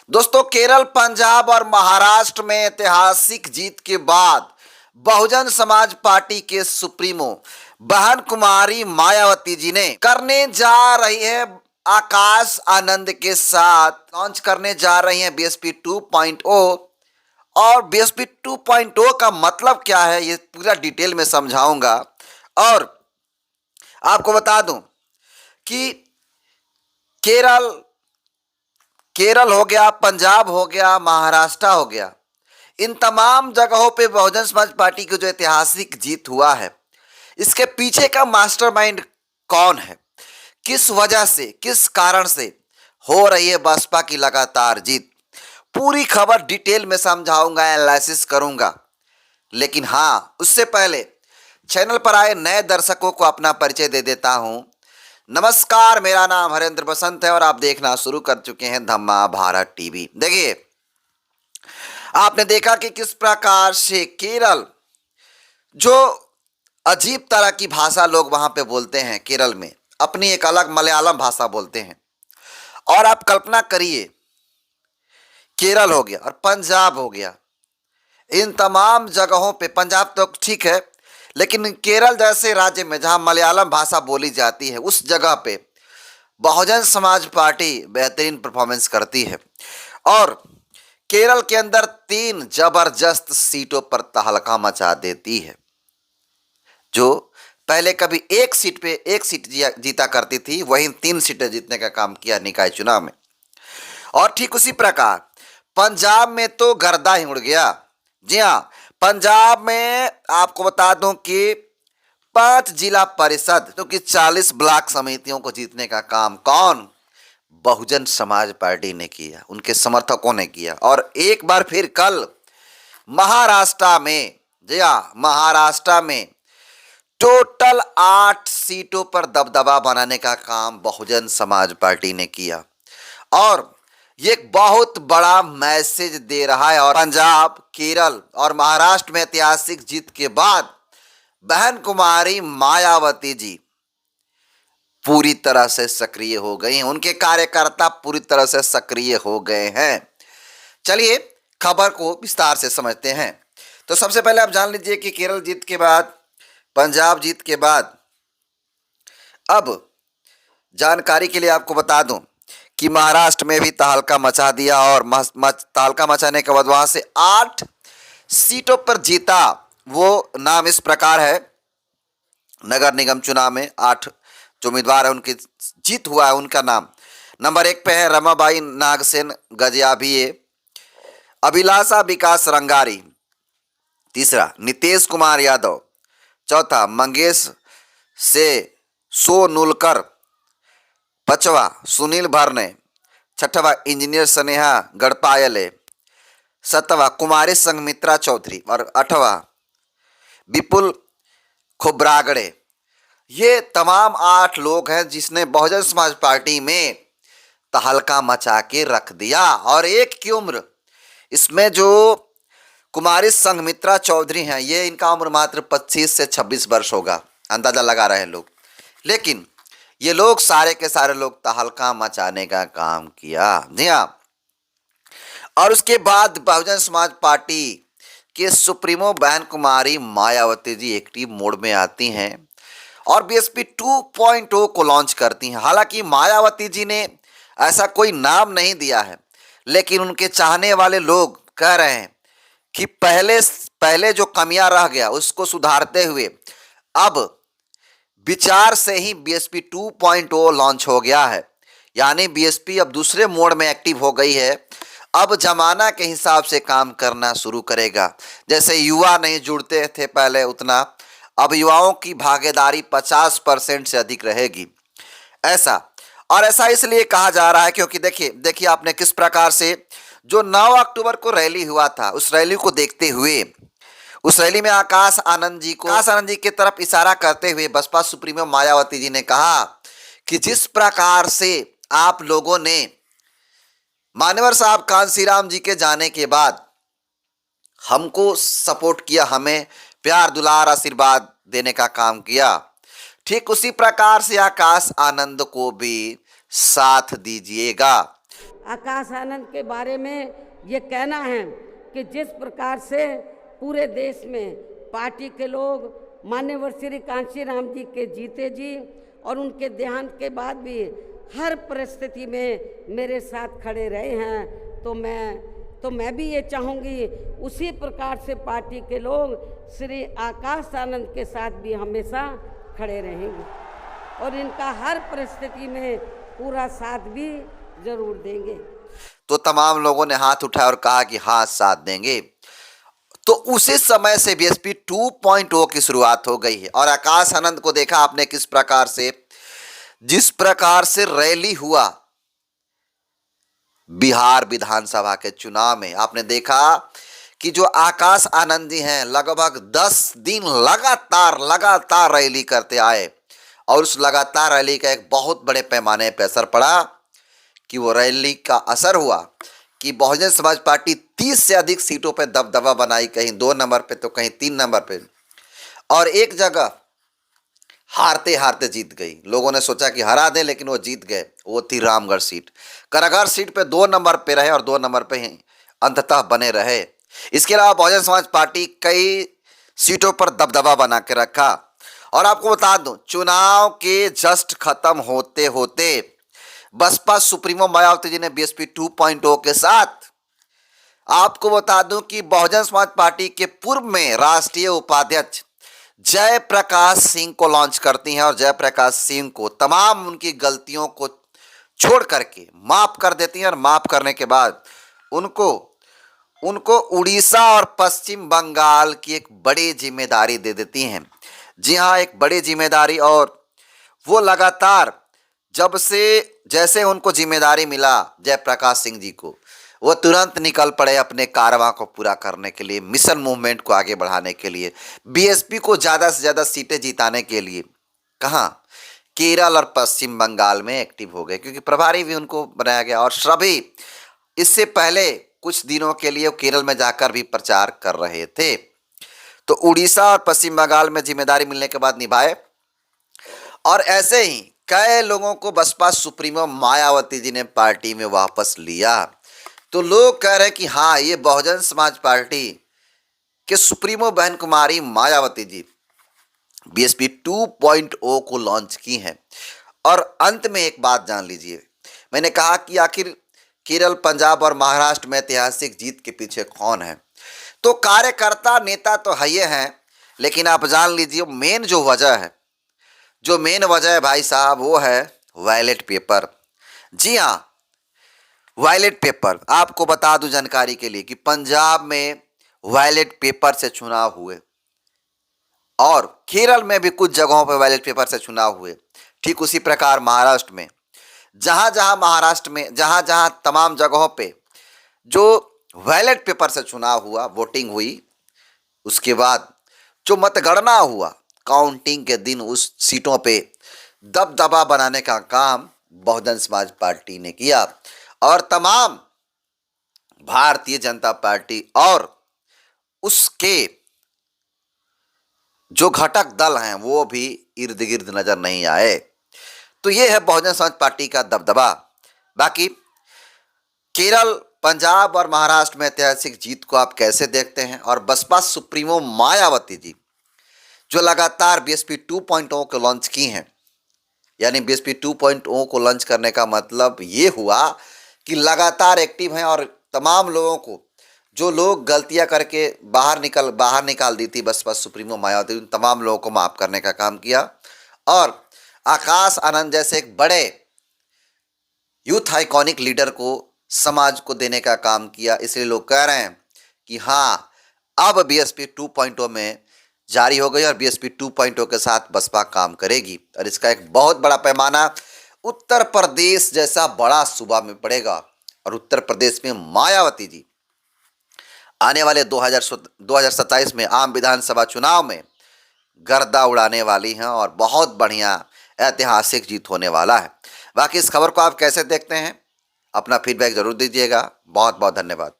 दोस्तों, केरल, पंजाब और महाराष्ट्र में ऐतिहासिक जीत के बाद बहुजन समाज पार्टी के सुप्रीमो बहन कुमारी मायावती जी ने करने जा रही है आकाश आनंद के साथ लॉन्च करने जा रही है बीएसपी 2.0। और बीएसपी 2.0 का मतलब क्या है ये पूरा डिटेल में समझाऊंगा। और आपको बता दूं कि केरल केरल हो गया, पंजाब हो गया, महाराष्ट्र हो गया, इन तमाम जगहों पे बहुजन समाज पार्टी की जो ऐतिहासिक जीत हुआ है, इसके पीछे का मास्टरमाइंड कौन है, किस वजह से, किस कारण से हो रही है बसपा की लगातार जीत, पूरी खबर डिटेल में समझाऊंगा, एनालिसिस करूंगा। लेकिन हाँ, उससे पहले चैनल पर आए नए दर्शकों को अपना परिचय दे देता हूं। नमस्कार, मेरा नाम हरेंद्र बसंत है और आप देखना शुरू कर चुके हैं धम्मा भारत टीवी। देखिए, आपने देखा कि किस प्रकार से केरल, जो अजीब तरह की भाषा लोग वहां पे बोलते हैं, केरल में अपनी एक अलग मलयालम भाषा बोलते हैं। और आप कल्पना करिए, केरल हो गया और पंजाब हो गया, इन तमाम जगहों पे, पंजाब तो ठीक है, लेकिन केरल जैसे राज्य में जहां मलयालम भाषा बोली जाती है, उस जगह पे बहुजन समाज पार्टी बेहतरीन परफॉर्मेंस करती है और केरल के अंदर 3 जबरदस्त सीटों पर तहलका मचा देती है। जो पहले कभी एक सीट जीता करती थी, वही 3 सीटें जीतने का काम किया निकाय चुनाव में। और ठीक उसी प्रकार पंजाब में तो गर्दा ही उड़ गया। जी हाँ, पंजाब में आपको बता दूं कि 5 जिला परिषद, जो कि 40 ब्लॉक समितियों को जीतने का काम कौन, बहुजन समाज पार्टी ने किया, उनके समर्थकों ने किया। और एक बार फिर कल महाराष्ट्र में, जी हाँ, महाराष्ट्र में टोटल 8 सीटों पर दबदबा बनाने का काम बहुजन समाज पार्टी ने किया। और ये एक बहुत बड़ा मैसेज दे रहा है। और पंजाब, केरल और महाराष्ट्र में ऐतिहासिक जीत के बाद बहन कुमारी मायावती जी पूरी तरह से सक्रिय हो गई हैं, उनके कार्यकर्ता पूरी तरह से सक्रिय हो गए हैं। चलिए खबर को विस्तार से समझते हैं। तो सबसे पहले आप जान लीजिए कि केरल जीत के बाद, पंजाब जीत के बाद, अब जानकारी के लिए आपको बता दूं कि महाराष्ट्र में भी तहलका मचा दिया और तहलका मचाने के बाद वहां से 8 सीटों पर जीता। वो नाम इस प्रकार है, नगर निगम चुनाव में 8 जो उम्मीदवार है उनकी जीत हुआ है, उनका नाम नंबर 1 पे है रमाबाई नागसेन गजियाभिये, अभिलाषा विकास रंगारी, तीसरा नीतीश कुमार यादव, चौथा मंगेश से सोनुलकर, पांचवा सुनील भरने, छठवा इंजीनियर स्नेहा गढ़पायले, सातवां कुमारी संघमित्रा चौधरी और आठवां विपुल खोब्रागड़े। ये तमाम 8 लोग हैं जिसने बहुजन समाज पार्टी में तहलका मचा के रख दिया। और एक की उम्र, इसमें जो कुमारी संघमित्रा चौधरी हैं, ये इनका उम्र मात्र 25 से 26 वर्ष होगा, अंदाजा लगा रहे हैं लोग। लेकिन ये लोग सारे के सारे लोग तहलका मचाने का काम किया। जी हाँ, और उसके बाद बहुजन समाज पार्टी के सुप्रीमो बहन कुमारी मायावती जी एक्टिव मोड में आती हैं और बीएसपी 2.0 को लॉन्च करती हैं। हालांकि मायावती जी ने ऐसा कोई नाम नहीं दिया है, लेकिन उनके चाहने वाले लोग कह रहे हैं कि पहले जो कमियां रह गया उसको सुधारते हुए अब विचार से ही बीएसपी 2.0 लॉन्च हो गया है। यानी बीएसपी अब दूसरे मोड में एक्टिव हो गई है। अब जमाना के हिसाब से काम करना शुरू करेगा। जैसे युवा नहीं जुड़ते थे पहले उतना, अब युवाओं की भागीदारी 50% से अधिक रहेगी। ऐसा इसलिए कहा जा रहा है क्योंकि देखिए आपने किस प्रकार से जो 9 अक्टूबर को रैली हुआ था, उस रैली को देखते हुए, उस रैली में आकाश आनंद जी की तरफ इशारा करते हुए बसपा सुप्रीमो मायावती जी ने कहा कि जिस प्रकार से आप लोगों ने मान्यवर साहब कांसीराम जी के जाने के बाद हमको सपोर्ट किया, हमें प्यार दुलार आशीर्वाद देने का काम किया, ठीक उसी प्रकार से आकाश आनंद को भी साथ दीजिएगा। आकाश आनंद के बारे में ये कहना है कि जिस प्रकार से पूरे देश में पार्टी के लोग मान्यवर श्री कांशीराम जी के जीते जी और उनके देहांत के बाद भी हर परिस्थिति में मेरे साथ खड़े रहे हैं, तो मैं भी ये चाहूँगी उसी प्रकार से पार्टी के लोग श्री आकाश आनंद के साथ भी हमेशा खड़े रहेंगे और इनका हर परिस्थिति में पूरा साथ भी जरूर देंगे। तो तमाम लोगों ने हाथ उठाया और कहा कि हाँ साथ देंगे। तो उसी समय से बीएसपी 2.0 की शुरुआत हो गई है और आकाश आनंद को देखा आपने किस प्रकार से, जिस प्रकार से रैली हुआ बिहार विधानसभा के चुनाव में। आपने देखा कि जो आकाश आनंद जी हैं लगभग 10 दिन लगातार रैली करते आए और उस लगातार रैली का एक बहुत बड़े पैमाने पर असर पड़ा कि वो रैली का असर हुआ कि बहुजन समाज पार्टी 30 से अधिक सीटों पर दबदबा बनाई, कहीं 2 नंबर पे तो कहीं 3 नंबर पे, और एक जगह हारते हारते जीत गई। लोगों ने सोचा कि हरा दें लेकिन वो जीत गए। वो थी रामगढ़ सीट। करागढ़ सीट पे 2 नंबर पे रहे और 2 नंबर पे ही अंततः बने रहे। इसके अलावा बहुजन समाज पार्टी कई सीटों पर दबदबा बना के रखा। और आपको बता दूं, चुनाव के जस्ट खत्म होते होते बसपा सुप्रीमो मायावती जी ने बीएसपी 2.0 के साथ, आपको बता दूं कि बहुजन समाज पार्टी के पूर्व में राष्ट्रीय उपाध्यक्ष जयप्रकाश सिंह को लॉन्च करती हैं और जयप्रकाश सिंह को तमाम उनकी गलतियों को छोड़ करके माफ कर देती हैं और माफ करने के बाद उनको उड़ीसा और पश्चिम बंगाल की एक बड़ी जिम्मेदारी दे देती हैं। जी हाँ, एक बड़ी जिम्मेदारी। और वो लगातार जैसे उनको जिम्मेदारी मिला जयप्रकाश सिंह जी को, वो तुरंत निकल पड़े अपने कारवां को पूरा करने के लिए, मिशन मूवमेंट को आगे बढ़ाने के लिए, बीएसपी को ज़्यादा से ज़्यादा सीटें जिताने के लिए। कहाँ? केरल और पश्चिम बंगाल में एक्टिव हो गए क्योंकि प्रभारी भी उनको बनाया गया। और सभी इससे पहले कुछ दिनों के लिए केरल में जाकर भी प्रचार कर रहे थे। तो उड़ीसा और पश्चिम बंगाल में जिम्मेदारी मिलने के बाद निभाए। और ऐसे ही कई लोगों को बसपा सुप्रीमो मायावती जी ने पार्टी में वापस लिया। तो लोग कह रहे हैं कि हाँ, ये बहुजन समाज पार्टी के सुप्रीमो बहन कुमारी मायावती जी बीएसपी 2.0 को लॉन्च की हैं। और अंत में एक बात जान लीजिए, मैंने कहा कि आखिर केरल, पंजाब और महाराष्ट्र में ऐतिहासिक जीत के पीछे कौन है। तो कार्यकर्ता नेता तो है ये हैं, लेकिन आप जान लीजिए मेन जो वजह है भाई साहब, वो है वायलेट पेपर। जी हाँ, वायलेट पेपर। आपको बता दूं जानकारी के लिए कि पंजाब में वायलेट पेपर से चुनाव हुए और केरल में भी कुछ जगहों पर वायलेट पेपर से चुनाव हुए। ठीक उसी प्रकार महाराष्ट्र में जहां तमाम जगहों पे जो वायलेट पेपर से चुनाव हुआ, वोटिंग हुई, उसके बाद जो मतगणना हुआ, काउंटिंग के दिन उस सीटों पे दबदबा बनाने का काम बहुजन समाज पार्टी ने किया। और तमाम भारतीय जनता पार्टी और उसके जो घटक दल हैं वो भी इर्द गिर्द नजर नहीं आए। तो ये है बहुजन समाज पार्टी का दबदबा। बाकी केरल, पंजाब और महाराष्ट्र में ऐतिहासिक जीत को आप कैसे देखते हैं? और बसपा सुप्रीमो मायावती जी जो लगातार बीएसपी 2.0 को लॉन्च की हैं, यानी बीएसपी 2.0 को लॉन्च करने का मतलब ये हुआ कि लगातार एक्टिव हैं और तमाम लोगों को, जो लोग गलतियां करके बाहर निकाल दी थी बसपा सुप्रीमो मायावती, उन तमाम लोगों को माफ करने का काम किया। और आकाश आनंद जैसे एक बड़े यूथ आइकॉनिक लीडर को समाज को देने का काम किया। इसलिए लोग कह रहे हैं कि हाँ, अब बीएसपी 2.0 में जारी हो गई और बीएसपी 2.0 के साथ बसपा काम करेगी। और इसका एक बहुत बड़ा पैमाना उत्तर प्रदेश जैसा बड़ा सूबा में पड़ेगा। और उत्तर प्रदेश में मायावती जी आने वाले 2027 में आम विधानसभा चुनाव में गर्दा उड़ाने वाली हैं और बहुत बढ़िया ऐतिहासिक जीत होने वाला है। बाकी इस खबर को आप कैसे देखते हैं? अपना फीडबैक जरूर दीजिएगा। बहुत बहुत धन्यवाद।